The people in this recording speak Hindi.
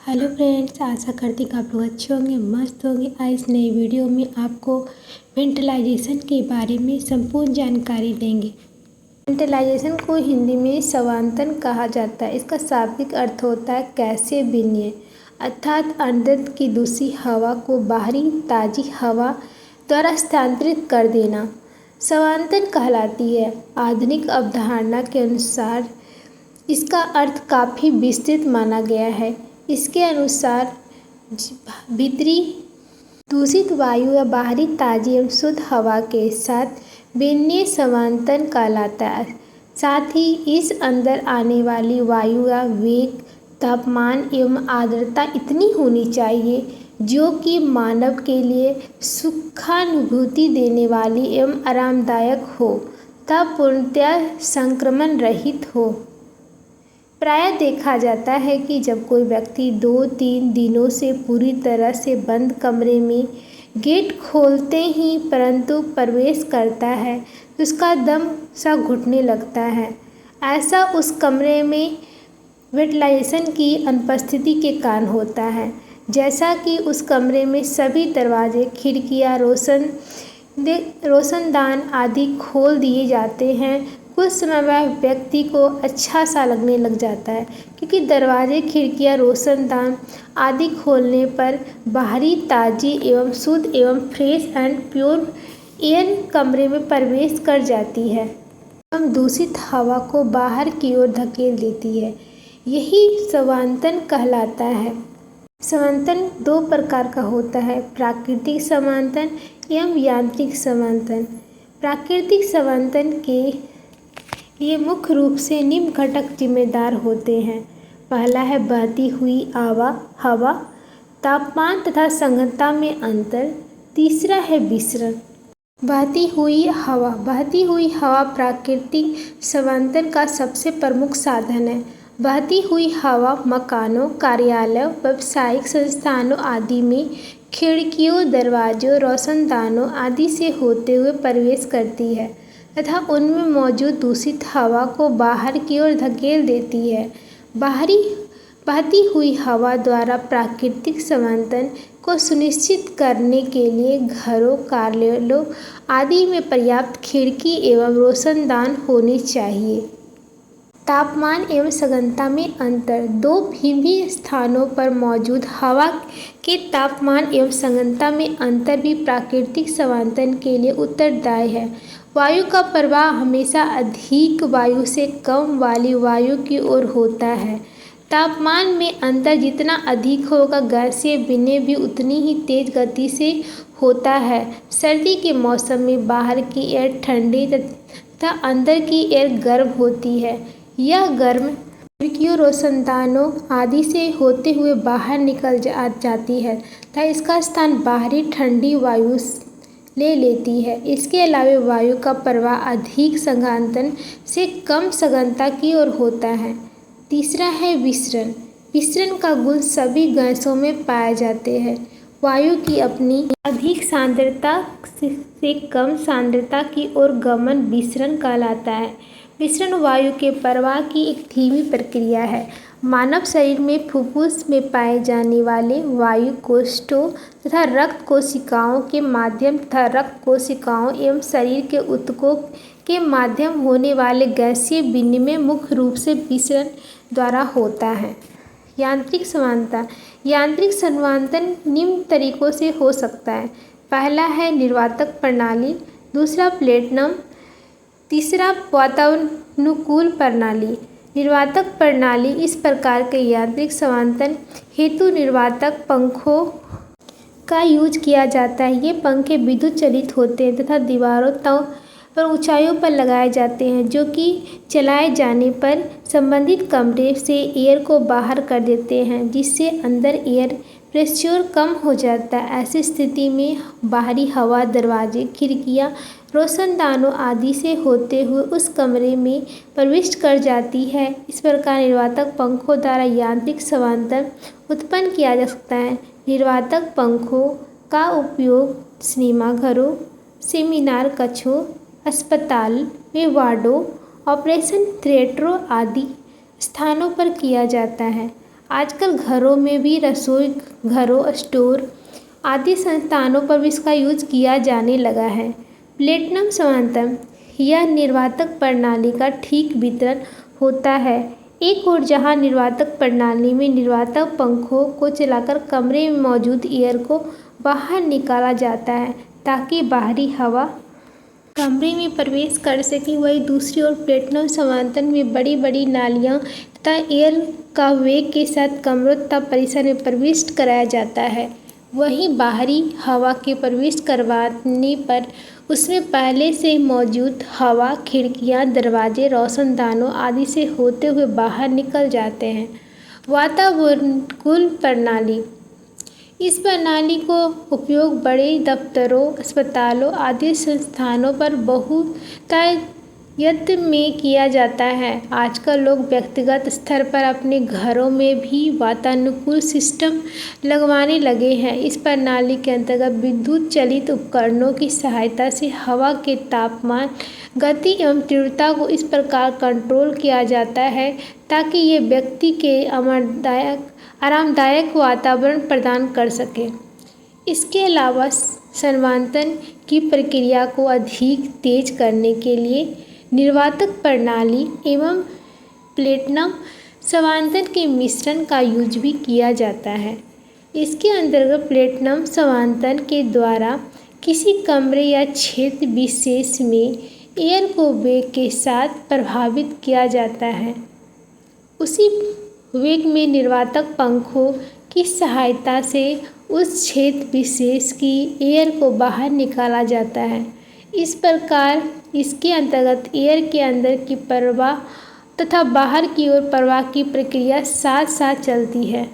हेलो फ्रेंड्स, आशा करती कि आप लोग अच्छे होंगे, मस्त होंगे। आज इस नई वीडियो में आपको वेंटिलाइजेशन के बारे में संपूर्ण जानकारी देंगे। वेंटिलाइजेशन को हिंदी में स्वांतन कहा जाता है। इसका शाब्दिक अर्थ होता है गैसीय विनिमय, अर्थात अंदर की दूसरी हवा को बाहरी ताज़ी हवा द्वारा स्थानांतरित कर देना स्वांतन कहलाती है। आधुनिक अवधारणा के अनुसार इसका अर्थ काफ़ी विस्तृत माना गया है। इसके अनुसार भीतरी दूषित वायु या बाहरी ताज़ी एवं शुद्ध हवा के साथ विनिमय स्वांतन कहलाता है। साथ ही इस अंदर आने वाली वायु का वेग, तापमान एवं आर्द्रता इतनी होनी चाहिए जो कि मानव के लिए सुखानुभूति देने वाली एवं आरामदायक हो तथा पूर्णतः संक्रमण रहित हो। प्रायः देखा जाता है कि जब कोई व्यक्ति 2-3 दिनों से पूरी तरह से बंद कमरे में गेट खोलते ही परंतु प्रवेश करता है तो उसका दम सा घुटने लगता है। ऐसा उस कमरे में वेंटिलेशन की अनुपस्थिति के कारण होता है। जैसा कि उस कमरे में सभी दरवाजे, खिड़कियाँ, रोशनदान आदि खोल दिए जाते हैं, कुछ समय बाद व्यक्ति को अच्छा सा लगने लग जाता है, क्योंकि दरवाजे, खिड़कियाँ, रोशनदान आदि खोलने पर बाहरी ताज़ी एवं शुद्ध एवं फ्रेश एंड प्योर एयर कमरे में प्रवेश कर जाती है एवं दूषित हवा को बाहर की ओर धकेल देती है। यही स्वांतन कहलाता है। स्वांतन 2 प्रकार का होता है, प्राकृतिक स्वांतन एवं यांत्रिक स्वांतन। प्राकृतिक स्वांतन के लिए मुख्य रूप से निम्न घटक जिम्मेदार होते हैं। पहला है बहती हुई हवा, तापमान तथा सघनता में अंतर। तीसरा है विसरण। बहती हुई हवा प्राकृतिक स्वांतन का सबसे प्रमुख साधन है। बहती हुई हवा मकानों, कार्यालयों, व्यावसायिक संस्थानों आदि में खिड़कियों, दरवाजों, रोशनदानों आदि से होते हुए प्रवेश करती है तथा उनमें मौजूद दूषित हवा को बाहर की ओर धकेल देती है। बहती हुई हवा द्वारा प्राकृतिक स्वांतन को सुनिश्चित करने के लिए घरों, कार्यालयों आदि में पर्याप्त खिड़की एवं रोशनदान होने चाहिए। तापमान एवं सघनता में अंतर। 2 भिन्न स्थानों पर मौजूद हवा के तापमान एवं सघनता में अंतर भी प्राकृतिक स्वांतन के लिए उत्तरदायी है। वायु का प्रवाह हमेशा अधिक वायु से कम वाली वायु की ओर होता है। तापमान में अंतर जितना अधिक होगा, गैसीय विनिमय भी उतनी ही तेज गति से होता है। सर्दी के मौसम में बाहर की एयर ठंडी तथा अंदर की एयर गर्म होती है। यह गर्म खिड़कियों, रोशनदानों आदि से होते हुए बाहर निकल जाती है तथा इसका स्थान बाहरी ठंडी वायु ले लेती है। इसके अलावा वायु का प्रवाह अधिक सघनता से कम सघनता की ओर होता है। तीसरा है विसरण। विसरण का गुण सभी गैसों में पाए जाते हैं। वायु की अपनी अधिक सांद्रता से कम सांद्रता की ओर गमन विसरण कहलाता है। विसरण वायु के प्रवाह की एक धीमी प्रक्रिया है। मानव शरीर में फुफ्फुस में पाए जाने वाले वायु कोशिकाओं तथा रक्त कोशिकाओं के माध्यम तथा रक्त कोशिकाओं एवं शरीर के ऊतकों के माध्यम होने वाले गैसीय विनिमय मुख्य रूप से विसरण द्वारा होता है। यांत्रिक स्वांतन। यांत्रिक स्वांतन निम्न तरीकों से हो सकता है। पहला है निर्वातक प्रणाली, दूसरा प्लेटनम, तीसरा वातानुकूल प्रणाली। निर्वातक प्रणाली। इस प्रकार के यांत्रिक स्वांतन हेतु निर्वातक पंखों का यूज किया जाता है। ये पंखे विद्युत चालित होते हैं तथा दीवारों पर ऊंचाइयों पर लगाए जाते हैं, जो कि चलाए जाने पर संबंधित कमरे से एयर को बाहर कर देते हैं, जिससे अंदर एयर प्रेशर कम हो जाता है। ऐसी स्थिति में बाहरी हवा दरवाजे, खिड़कियाँ, रोशनदानों आदि से होते हुए उस कमरे में प्रविष्ट कर जाती है। इस प्रकार निर्वातक पंखों द्वारा यांत्रिक स्वांतन उत्पन्न किया जा सकता है। निर्वातक पंखों का उपयोग सिनेमाघरों, सेमिनार कक्षों, अस्पताल में वार्डों, ऑपरेशन थिएटरों आदि स्थानों पर किया जाता है। आजकल घरों में भी रसोई घरों, स्टोर आदि संस्थानों पर भी इसका यूज किया जाने लगा है। प्लेटिनम समांतर यह निर्वातक प्रणाली का ठीक वितरण होता है। एक ओर जहां निर्वातक प्रणाली में निर्वातक पंखों को चलाकर कमरे में मौजूद एयर को बाहर निकाला जाता है ताकि बाहरी हवा कमरे में प्रवेश कर सके, वहीं दूसरी ओर प्लेटिनम समांतर में बड़ी बड़ी नालियां तथा एयर का वेग के साथ कमरों तथा परिसर में प्रविष्ट कराया जाता है। वहीं बाहरी हवा के प्रवेश करवाने पर उसमें पहले से मौजूद हवा खिड़कियां, दरवाजे, रोशनदानों आदि से होते हुए बाहर निकल जाते हैं। वातानुकूलन प्रणाली इस प्रणाली को उपयोग बड़े दफ्तरों, अस्पतालों आदि संस्थानों पर बहुतायत में किया जाता है। आजकल लोग व्यक्तिगत स्तर पर अपने घरों में भी वातानुकूलन सिस्टम लगवाने लगे हैं। इस प्रणाली के अंतर्गत विद्युत चालित उपकरणों की सहायता से हवा के तापमान, गति एवं तीव्रता को इस प्रकार कंट्रोल किया जाता है ताकि ये व्यक्ति के आरामदायक वातावरण प्रदान कर सके। इसके अलावा संवातन की प्रक्रिया को अधिक तेज करने के लिए निर्वातक प्रणाली एवं प्लेटिनम समांतर के मिश्रण का यूज भी किया जाता है। इसके अंतर्गत प्लेटिनम समांतर के द्वारा किसी कमरे या क्षेत्र विशेष में एयर को वेग के साथ प्रभावित किया जाता है। उसी वेग में निर्वातक पंखों की सहायता से उस क्षेत्र विशेष की एयर को बाहर निकाला जाता है। इस प्रकार इसके अंतर्गत एयर के अंदर की प्रवाह तथा बाहर की ओर प्रवाह की प्रक्रिया साथ साथ चलती है।